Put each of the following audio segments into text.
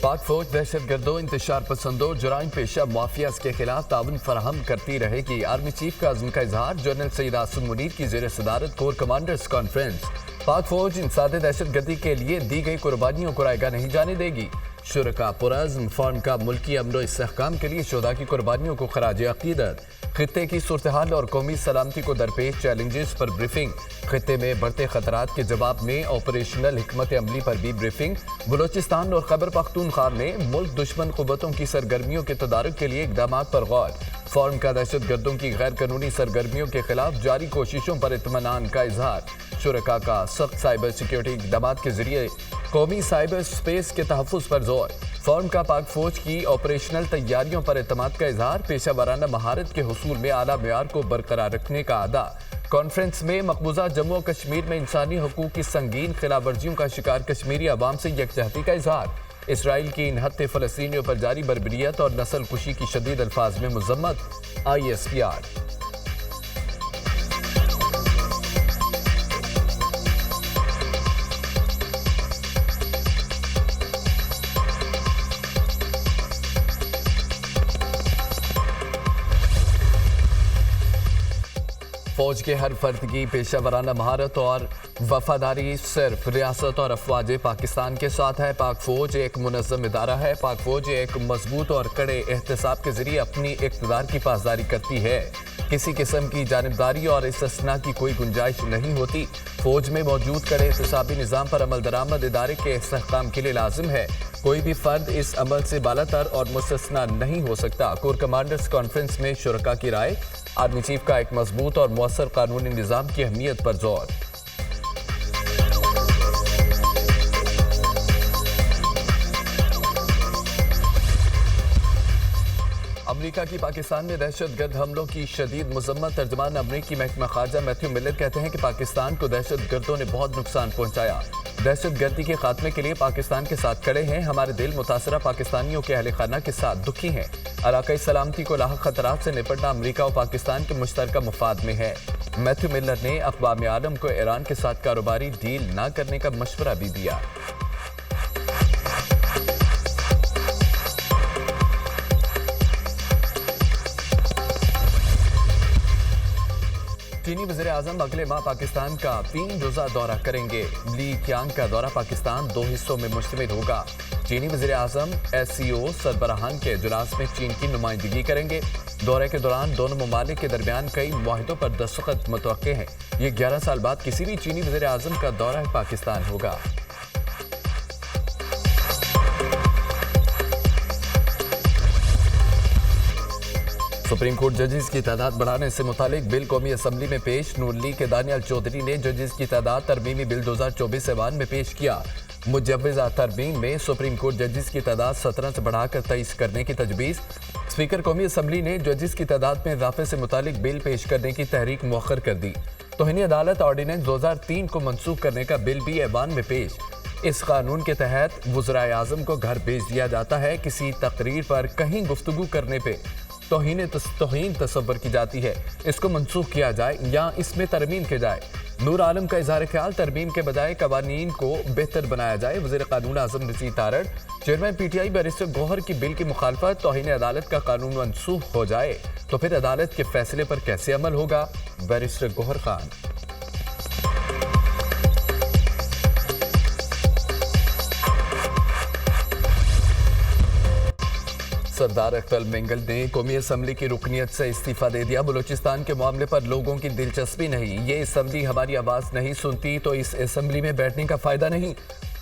पाक फौज दहशत गर्दों, इंतशार पसंदों, जराइम पेशा माफियाज के खिलाफ ताउन फराहम करती रहेगी। आर्मी चीफ का अज़्म का इजहार। जनरल सईद आसिम मुनीर की ज़ेर सदारत कोर कमांडर्स कॉन्फ्रेंस। पाक फौज इंसादे दहशत गर्दी के लिए दी गई कुर्बानियों को रायगा नहीं जाने देगी। शुरका पुरअज़्म फौरन का मुल्की अमन व इस्तेहकाम के लिए शुहदा की कुर्बानियों को खराज अकीदत। खित्ते की सूरत हाल और कौमी सलामती को दरपेश चैलेंजेस पर ब्रीफिंग। खित्ते में बढ़ते खतरात के जवाब में ऑपरेशनल हिकमत अमली पर भी ब्रीफिंग। बलोचिस्तान और खैबर पख्तूनख्वा में मुल्क दुश्मन कुव्वतों की सरगर्मियों के तदारुक के लिए इक़दाम पर गौर। फौरन का दहशत गर्दों की गैर कानूनी सरगर्मियों के खिलाफ जारी कोशिशों पर इत्मीनान का इजहार। शुरका का सख्त साइबर सिक्योरिटी इक़दाम के जरिए कौमी साइबर स्पेस के तहफ़्फ़ुज़ पर जोर। फौरन का पाक फौज की ऑपरेशनल तैयारियों पर एतमाद का इजहार। पेशा वाराना महारत के हुसूल में आला मेयार को बरकरार रखने का अदा। कॉन्फ्रेंस में मकबूजा जम्मू कश्मीर में इंसानी हकूक़ की संगीन खिलाफ वर्जियों का शिकार कश्मीरी अवाम से यकजहती का इजहार। इसराइल की निहत्ते फ़लस्तीनियों पर जारी बर्बरियत और नस्ल कुशी की शदीद अल्फाज में मज़म्मत। ISPR। फौज के हर फर्द की पेशा वराना महारत और वफादारी सिर्फ रियासत और अफवाज पाकिस्तान के साथ है। पाक फौज एक मुनज़्ज़म इदारा है। पाक फौज एक मजबूत और कड़े एहतसाब के जरिए अपनी इक़्तिदार की पासदारी करती है। किसी किस्म की जानिबदारी और इस्तिस्ना की कोई गुंजाइश नहीं होती। फौज में मौजूद कड़े एहतसाबी निज़ाम पर अमल दरामद इदारे के इस्तेहकाम के लिए लाजिम है। कोई भी फर्द इस अमल से बालातर और मुस्तस्ना नहीं हो सकता। कोर कमांडर्स कॉन्फ्रेंस में शुरका की राय। आर्मी चीफ का एक मजबूत और मौसर कानूनी निज़ाम की अहमियत पर जोर। अमरीका की पाकिस्तान में दहशत गर्द हमलों की शदीद मज़म्मत। तर्जमान अमरीकी महकमा खारजा मैथ्यू मिलर कहते हैं कि पाकिस्तान को दहशत गर्दों ने बहुत नुकसान पहुंचाया। दहशत गर्दी के खात्मे के लिए पाकिस्तान के साथ खड़े हैं। हमारे दिल मुतासरा पाकिस्तानियों के अहले खाना के साथ दुखी हैं। इलाकाई सलामती को लाहक खतरात से निपटना अमरीका और पाकिस्तान के मुश्तरका मफाद में है। मैथ्यू मिलर ने अक़वाम आलम को ईरान के साथ कारोबारी डील न करने का मशवरा भी दिया। चीनी वज़ीर-ए-आज़म अगले माह पाकिस्तान का 3 रोज़ा दौरा करेंगे। ली क्यांग का दौरा पाकिस्तान 2 हिस्सों में मुश्तमिल होगा। चीनी वज़ीर-ए-आज़म SCO सरबराहान के इजलास में चीन की नुमाइंदगी करेंगे। दौरे के दौरान दोनों ममालिक के दरमियान कई मुआहिदों पर दस्तखत मुतवक्के हैं। ये 11 साल बाद किसी भी चीनी वज़ीर-ए-आज़म का दौरा पाकिस्तान होगा। सुप्रीम कोर्ट जजेस की तादाद बढ़ाने से मुतालिक बिल कौमी असम्बली में पेश। नून लीग के दानियाल चौधरी ने जजेस की तादाद तरमीमी बिल 2024 ऐवान में पेश किया। मुजव्वज़ा तरमीम में सुप्रीम कोर्ट जजेस की तादाद 17 से बढ़ाकर 23 करने की तजवीज़। स्पीकर कौमी असम्बली ने जजेस की तादाद में इजाफे से मुतालिक बिल पेश करने की तहरीक मुअख्खर कर दी। तौहीन अदालत ऑर्डिनेंस 2003 को मनसूख करने का बिल भी ऐवान में पेश। इस कानून के तहत वज़ीर आज़म को घर भेज दिया जाता है। किसी तकरीर पर कहीं गुफ्तगू करने पर तौहीन तस्वर की जाती है। इसको मनसूख किया जाए या इसमें तरमीम की जाए। नूर आलम का इज़हार ख्याल, तरमीम के बजाय कवानीन को बेहतर बनाया जाए। वज़ीर कानून आज़म Nazir Tarar. Chairman PTI barrister Gohar की बिल की मुखालफत। तौहीन अदालत का कानून मनसूख हो जाए तो फिर अदालत के फैसले पर कैसे अमल होगा? बैरिस्टर गौहर खान। सरदार अख्तर मेंगल ने कौमी असम्बली की रुकनीत से इस्तीफा दे दिया। बलूचिस्तान के मामले पर लोगों की दिलचस्पी नहीं। ये असम्बली हमारी आवाज़ नहीं सुनती तो इस असम्बली में बैठने का फ़ायदा नहीं।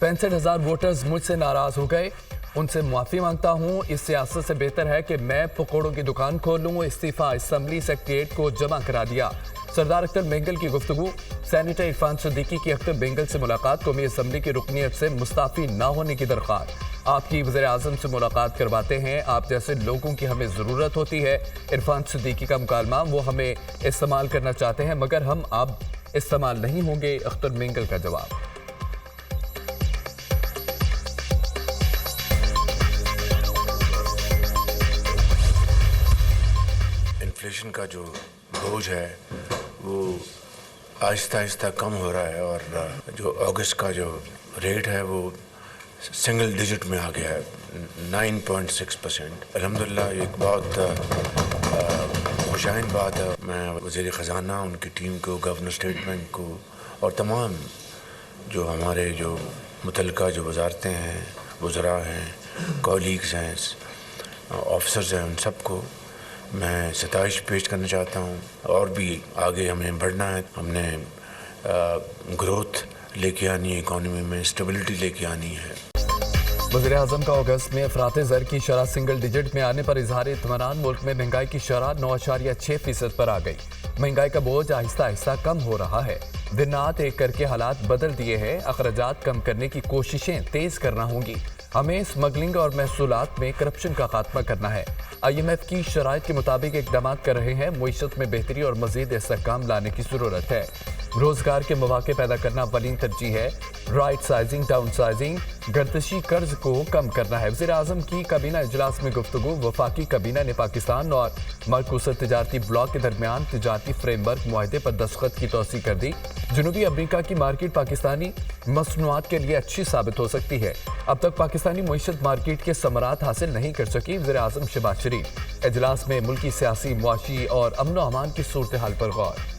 65,000 वोटर्स मुझसे नाराज़ हो गए। उनसे माफ़ी मांगता हूँ। इस सियासत से बेहतर है कि मैं पकौड़ों की दुकान खोल लूँ। इस्तीफा असम्बली सेक्रेटरीट को जमा करा दिया। सरदार अख्तर बेंगल की गुफ्तगू। सेनेटर इरफान सिद्दीकी की अख्तर बेंगल से मुलाकात। कौमी असम्बली की रुकनीत से मुस्ताफ़ी न होने की दरख्वास्त। आपकी वज़ीर-ए-आज़म से मुलाकात करवाते हैं। आप जैसे लोगों की हमें ज़रूरत होती है। इरफान सिद्दीकी का मुकालमा, वो हमें इस्तेमाल करना चाहते हैं मगर हम अब इस्तेमाल नहीं होंगे। अख्तर बेंगल का जवाब। इन्फ्लेशन का जो बोझ है वो आहिस्ता आहिस्ता कम हो रहा है और जो अगस्त का जो रेट है वो सिंगल डिजिट में आ गया है, 9.6%। अल्हम्दुलिल्लाह एक बहुत खुशाइन बात है। मैं वज़ीर ख़ज़ाना, उनकी टीम को, गवर्नर स्टेट बैंक को और तमाम जो हमारे जो मुतल्लिका जो वजारतें हैं, वज़रा हैं, कॉलीग्स हैं, ऑफिसर्स हैं, उन सबको मैं सताइश पेश करना चाहता हूँ। और भी आगे हमें बढ़ना है, हमने ग्रोथ लेके आनी है, इकॉनमी में स्टेबिलिटी लेके आनी है। वज़ीर आज़म का अगस्त में अफरात ज़र की शरह सिंगल डिजिट में आने पर इजहार इत्मीनान। मुल्क में महंगाई की शरह 9.6% पर आ गई। महंगाई का बोझ आहिस्ता आहिस्ता कम हो रहा है। दिन रात एक करके हालात बदल दिए हैं। अखराजात कम करने की कोशिशें तेज करना होंगी। हमें स्मगलिंग और महसूलात में करप्शन का खात्मा करना है। IMF की शराइत के मुताबिक इक़दाम कर रहे हैं। मुईशत में बेहतरी और मज़ीद इस्तेहकाम लाने की ज़रूरत है। रोजगार के मौके पैदा करना अव्वलीन तरजीह है। राइट साइजिंग, डाउन साइजिंग, गर्दिशी कर्ज को कम करना है। वज़ीर आज़म की काबीना इजलास में गुफ्तगू। वफाकी काबीना ने पाकिस्तान और मरकूज़ तिजारती ब्लॉक के दरमियान तिजारती फ्रेमवर्क मुआहदे पर दस्तखत की तौसीक़ कर दी। जनूबी अफ्रीका की मार्केट पाकिस्तानी मसनूआत के लिए अच्छी साबित हो सकती है। अब तक पाकिस्तानी मईशत मार्केट के समरात हासिल नहीं कर सकी। वज़ीर आज़म शहबाज शरीफ इजलास में मुल्की सियासी, मुआशी और अमन व अमान की सूरत हाल पर गौर।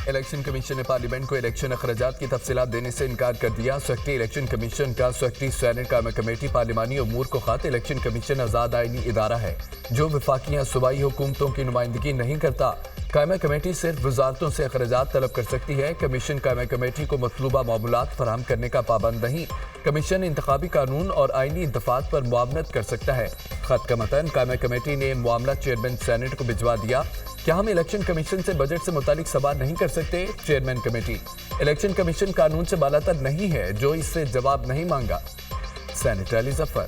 इलेक्शन कमीशन ने पार्लियामेंट को इलेक्शन अखराजात की तफसीलात देने से इनकार कर दिया। सेक्रेटरी इलेक्शन कमीशन का सेक्रेटरी सेनेट कायम कमेटी पार्लिमानी उमूर को खत। इलेक्शन कमीशन आज़ाद आईनी इदारा है जो वफाकी या सूबाई हुकूमतों की नुमाइंदगी नहीं करता। कायम कमेटी सिर्फ वजारतों से अखराजात तलब कर सकती है। कमीशन कायम कमेटी को मतलूबा मामूलात फराहम करने का पाबंद नहीं। कमीशन इंतखाबी कानून और आईनी दफात पर मुआवनत कर सकता है। खत का मतन कायम कमेटी ने मामला चेयरमैन सेनेट को भिजवा दिया। क्या हम इलेक्शन कमीशन से बजट से मुतालिक सवाल नहीं कर सकते? चेयरमैन कमेटी, इलेक्शन कमीशन कानून से बालातर नहीं है जो इससे जवाब नहीं मांगा। सेनेटर अली जफर।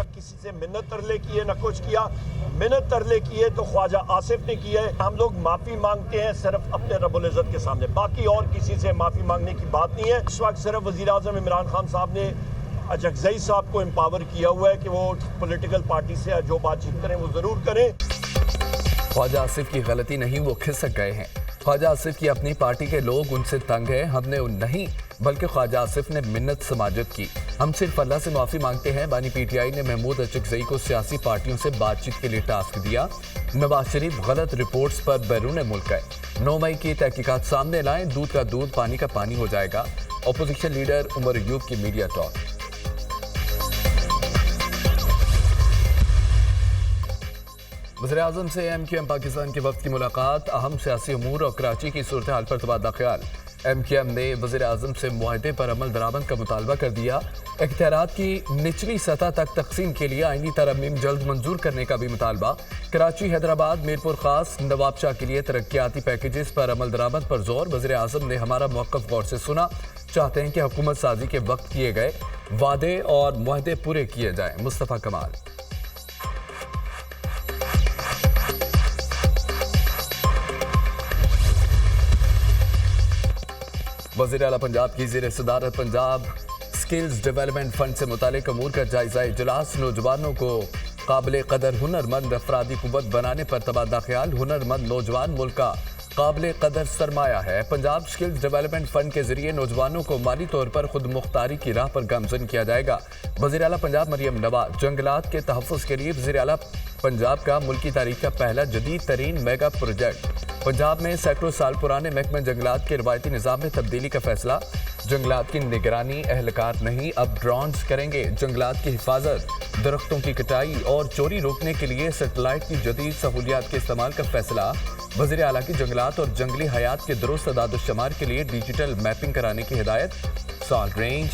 किसी से मिन्नत तरले की है, न कुछ किया। मिन्नत तरले की है तो ख्वाजा आसिफ ने किया है। हम लोग माफी मांगते हैं सिर्फ अपने रब्बुल इज़्ज़त के सामने, बाकी और किसी से माफी मांगने की बात नहीं है। इस वक्त सिर्फ वज़ीर आज़म इमरान खान साहब ने अजगज़ई साहब को एम्पावर किया हुआ है कि वो पॉलिटिकल पार्टी से जो बातचीत करें वो जरूर करें। ख्वाजा आसिफ की गलती नहीं, वो खिसक गए हैं। ख्वाजा आसिफ की अपनी पार्टी के लोग उनसे तंग हैं। हमने उन नहीं बल्कि ख्वाजा आसिफ ने मिन्नत समाजत की। हम सिर्फ अल्लाह से माफ़ी मांगते हैं। बानी PTI ने महमूद अचकज़ई को सियासी पार्टियों से बातचीत के लिए टास्क दिया। नवाज शरीफ गलत रिपोर्ट्स पर बैरून मुल्क गए। 9 मई की तहकीकात सामने लाएं, दूध का दूध पानी का पानी हो जाएगा। अपोजिशन लीडर उमर अयूब की मीडिया टॉक। वज़ीर आज़म से MQM पाकिस्तान के वक्त की मुलाकात। अहम सियासी अमूर और कराची की सूरत हाल पर तबादला ख्याल। MQM ने वज़ीर आज़म से मुआहदे पर अमल दरामद का मुतालबा कर दिया। इख्तियारात की निचली सतह तक तकसीम के लिए आईनी तरमीम जल्द मंजूर करने का भी मुतालबा। कराची, हैदराबाद, मीरपुर खास, नवाबशाह के लिए तरक्याती पैकेजेस पर अमल दरामद पर जोर। वज़ीर आज़म ने हमारा मौक़िफ़ गौर से सुना। चाहते हैं कि हुकूमत साजी के वक्त किए गए वादे और मुआहदे पूरे किए जाएं। मुस्तफ़ा कमाल। वज़ीर आला पंजाब की ज़ेर सदारत पंजाब स्किल्स डेवलपमेंट फंड से मुतालिक अमूर का जायजा इजलास। नौजवानों को काबिल कदर हुनरमंद अफरादी कुव्वत बनाने पर तबादला ख्याल। हुनरमंद नौजवान मुल्क का काबिल कदर सरमाया है। पंजाब स्किल्स डेवलपमेंट फंड के जरिए नौजवानों को माली तौर पर खुद मुख्तारी की राह पर गामजन किया जाएगा। वज़ीर आला पंजाब मरियम नवाज। जंगलात के तहफ़्फ़ुज़ के लिए वज़ीर आला पंजाब का मुल्की तारीख का पहला जदीद तरीन मेगा प्रोजेक्ट। पंजाब में सैकड़ों साल पुराने महकमा जंगलात के रवायती निज़ाम में तब्दीली का फैसला। जंगलात की निगरानी एहलकार नहीं, अब ड्रोन्स करेंगे। जंगलात की हिफाजत, दरख्तों की कटाई और चोरी रोकने के लिए सेटेलाइट की जदीद सहूलियात के इस्तेमाल का फैसला। वज़ीर आला की जंगलात और जंगली हयात के दुरुस्त अदाद-ओ-शुमार के लिए डिजिटल मैपिंग कराने की हिदायत। साल्ट रेंज,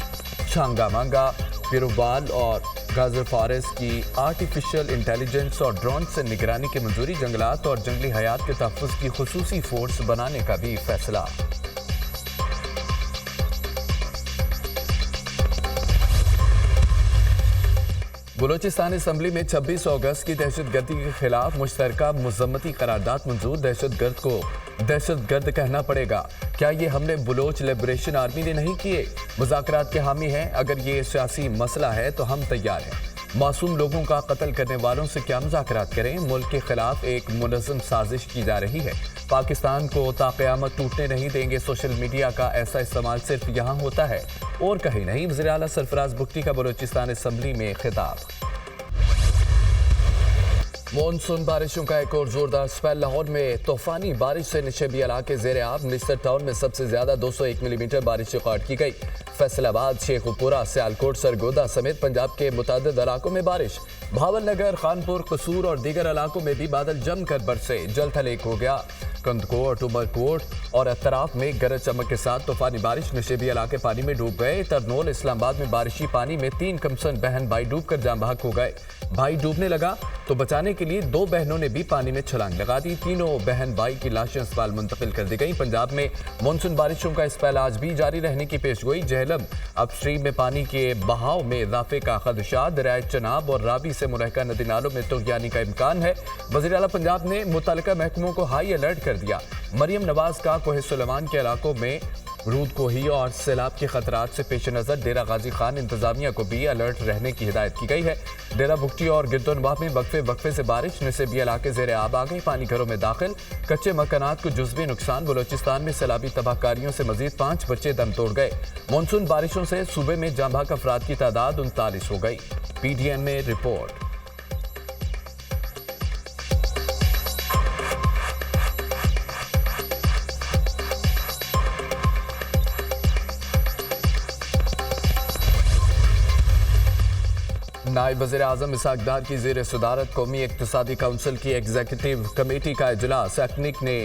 छांगा मांगा, पिरोबाल और गाजर फॉरेस्ट की आर्टिफिशियल इंटेलिजेंस और ड्रोन से निगरानी की मंजूरी। जंगलात और जंगली हयात के तहफ़्फ़ुज़ की खुसूसी फोर्स बनाने का भी फैसला। बलूचिस्तान असम्बली में 26 अगस्त की दहशतगर्दी के खिलाफ मुश्तरका मजम्मती करारदाद मंजूर। दहशतगर्द को दहशतगर्द कहना पड़ेगा। क्या ये हमले बलोच लिबरेशन आर्मी ने नहीं किए? मुज़ाकरात के हामी हैं। अगर ये सियासी मसला है तो हम तैयार हैं। मासूम लोगों का कत्ल करने वालों से क्या मुज़ाकरात करें? मुल्क के खिलाफ एक मुनज़्ज़म साजिश की जा रही है। पाकिस्तान को ताक़यामत टूटने नहीं देंगे। सोशल मीडिया का ऐसा इस्तेमाल सिर्फ यहाँ होता है और कहीं नहीं। वज़ीर आला सरफराज बुगटी का बलूचिस्तान असम्बली में खिताब। मॉनसून बारिशों का एक और जोरदार स्पेल। लाहौर में तूफानी बारिश से निशेबी इलाके ज़ेर आब। निस्तर टाउन में सबसे ज्यादा 201 मिलीमीटर बारिश रिकॉर्ड की गई। फैसलाबाद, शेखुपुरा, सियालकोट, सरगोदा समेत पंजाब के मुतादिद इलाकों में बारिश। भावलनगर, खानपुर, कसूर और दीगर इलाकों में भी बादल जमकर बरसे। जल थल एक हो गया। कंदकोट, उमरकोट और अतराफ में गरज चमक के साथ तूफानी बारिश। निशेबी इलाके पानी में डूब गए। तरनोल, इस्लामाबाद में बारिशी पानी में 3 कमसन बहन भाई डूबकर जान बहक हो गए। भाई डूबने लगा तो बचाने के लिए 2 बहनों ने भी पानी में छलांग लगा दी। तीनों बहन भाई की लाशें अस्पताल मुंतकिल कर दी गई। पंजाब में मानसून बारिशों का स्पेल आज भी जारी रहने की पेशगोई। जहलम अपस्ट्रीम में पानी के बहाव में इजाफे का खदशा। दरियाए चनाब और रावी से मुलहका नदी नालों में तुग़यानी का इम्कान है। वज़ीर आला पंजाब ने मुतल्लिका महकमों को हाई अलर्ट कर दिया। मरियम नवाज का कोहे सुलेमान के इलाकों में रूद कोही और सैलाब के खतरात से पेश नज़र डेरा गाजी खान इंतजामिया को भी अलर्ट रहने की हिदायत की गई है। डेरा बुगटी और गिरदोनवाह में वक्फे से बारिश। निसेबी इलाके ज़ेर आब आ गए। पानी घरों में दाखिल। कच्चे मकानात को जुज़वी नुकसान। बलूचिस्तान में सैलाबी तबाहकारियों से मजीद 5 बच्चे दम तोड़ गए। मानसून बारिशों से सूबे में जाँ बहक अफराद की तादाद 39 हो गई। PDN में रिपोर्ट। नायब वज़ीर आज़म इसहाक डार की ज़ेर सदारत कौमी इक़्तिसादी काउंसिल की एग्जीक्यूटिव कमेटी का इजलास। एक्निक ने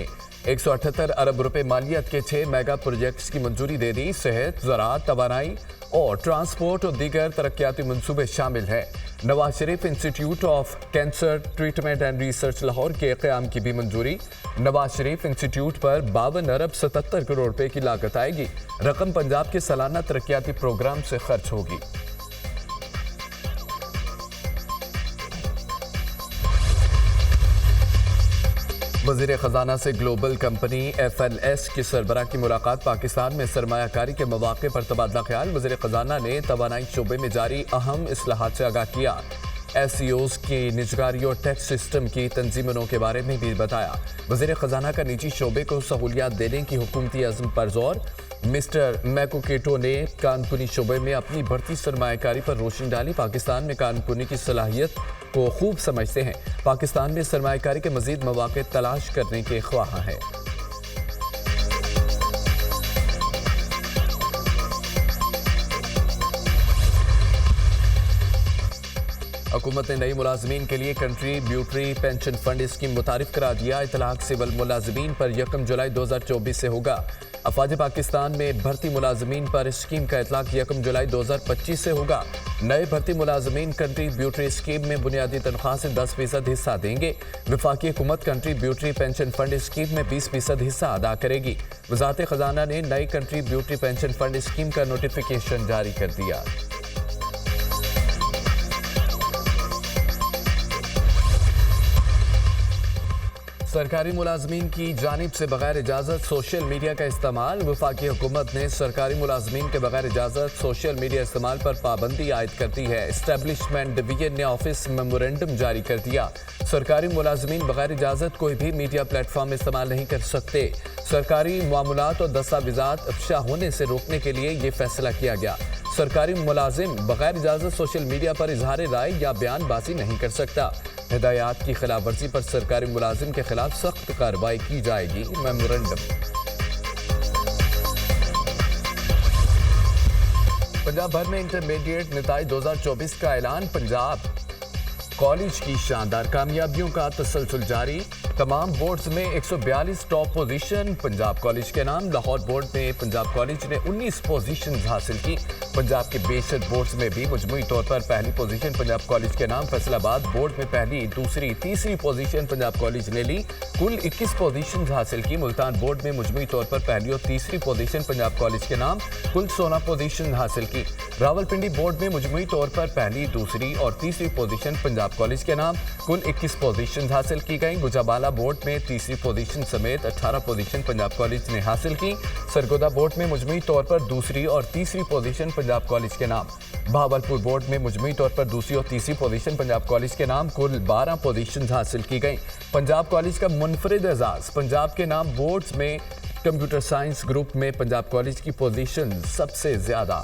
178 अरब रुपए मालियत के 6 मेगा प्रोजेक्ट्स की मंजूरी दे दी। सेहत, ज़राअत, तवानाई और ट्रांसपोर्ट और दीगर तरक्याती मंसूबे शामिल हैं। Nawaz Sharif institute of cancer treatment and research Lahore के क़याम की भी मंजूरी। नवाज शरीफ इंस्टीट्यूट पर 52 अरब 77 करोड़ रुपए की लागत आएगी। रकम पंजाब के सालाना तरक्याती प्रोग्राम से खर्च होगी। वज़ीर ख़जाना से ग्लोबल कंपनी FLS की सरबराह की मुलाकात। पाकिस्तान में सरमायाकारी के मौक़े पर तबादला ख्याल। वज़ीर ख़जाना ने तवानाई शोबे में जारी अहम इस्लाहात से आगाह किया। SEOs की निजकारी और टैक्स सिस्टम की तंजीमों के बारे में भी बताया। वज़ीर ख़जाना का निजी शोबे को सहूलियात देने की हुकूमती अज़्म पर जोर। मिस्टर मैकोकेटो ने कानकुनी शोबे में अपनी बढ़ती सरमायाकारी पर रोशनी डाली। पाकिस्तान में कानकुनी की सलाहियत को खूब समझते हैं। पाकिस्तान में सरमायाकारी के मज़ीद मौक़े तलाश करने के ख्वाह हैं। हुकूमत ने नई मुलाजमीन के लिए कंट्रीब्यूटरी पेंशन फंड स्कीम मुतारिफ करा दिया। इतलाक सिविल मुलाजमीन पर 1 जुलाई 2024 से होगा। अफवाज पाकिस्तान में भर्ती मुलाजमीन पर स्कीम का इतलाक 1 जुलाई 2025 से होगा। नए भर्ती मुलाजमीन कंट्रीब्यूटरी स्कीम में बुनियादी तनख्वाह से 10% हिस्सा देंगे। वफाकी हुकूमत कंट्रीब्यूटरी पेंशन फंड स्कीम में 20% हिस्सा अदा करेगी। वज़ारत ख़जाना ने नई कंट्रीब्यूटरी पेंशन फंड स्कीम का नोटिफिकेशन जारी कर दिया। सरकारी मुलाजमीन की जानिब से बगैर इजाज़त सोशल मीडिया का इस्तेमाल। वफाकी हुकूमत ने सरकारी मुलाजमीन के बगैर इजाज़त सोशल मीडिया इस्तेमाल पर पाबंदी आयद कर दी है। एस्टेब्लिशमेंट डिवीजन ने ऑफिस मेमोरेंडम जारी कर दिया। सरकारी मुलाजमीन बगैर इजाज़त कोई भी मीडिया प्लेटफॉर्म इस्तेमाल नहीं कर सकते। सरकारी मामलात और दस्तावेज़ात अफशा होने से रोकने के लिए ये फैसला किया गया। सरकारी मुलाजिम बगैर इजाज़त सोशल मीडिया पर इजहार राय या बयानबाजी नहीं कर सकता। हिदायत की खिलाफ वर्जी पर सरकारी मुलाजिम के खिलाफ सख्त कार्रवाई की जाएगी। मेमोरेंडम। पंजाब भर में इंटरमीडिएट निताइज 2024 का ऐलान। पंजाब कॉलेज की शानदार कामयाबियों का तसलसल जारी। तमाम बोर्ड्स में 142 टॉप पोजीशन पंजाब कॉलेज के नाम। लाहौर बोर्ड में पंजाब कॉलेज ने 19 पोजीशन हासिल की। पंजाब के बेशर बोर्ड्स में भी मजमूई तौर पर पहली पोजीशन पंजाब कॉलेज के नाम, फैसलाबाद बोर्ड में पहली, दूसरी, तीसरी पोजीशन पंजाब कॉलेज ने ली। कुल 21 पोजीशन हासिल की। मुल्तान बोर्ड में मजमूई तौर पर पहली और तीसरी पोजीशन पंजाब कॉलेज के नाम, कुल 16 पोजीशन हासिल की। रावलपिंडी बोर्ड में मजमूई तौर पर पहली, दूसरी और तीसरी पोजीशन पंजाब कॉलेज के नाम, कुल 21 पोजीशन हासिल की गई। गुजरावाला बोर्ड में तीसरी पोजीशन समेत 18 पोजीशन पंजाब कॉलेज ने हासिल की। सरगोदा बोर्ड में मजमूई तौर पर दूसरी और तीसरी पोजीशन पंजाब कॉलेज के नाम। भावलपुर बोर्ड में मजमूई तौर पर दूसरी और तीसरी पोजीशन पंजाब कॉलेज के नाम, कुल 12 पोजीशन हासिल की गई। पंजाब कॉलेज का मुनफरिद एजाज, पंजाब के नाम बोर्ड्स में कंप्यूटर साइंस ग्रुप में पंजाब कॉलेज की पोजीशन सबसे ज्यादा।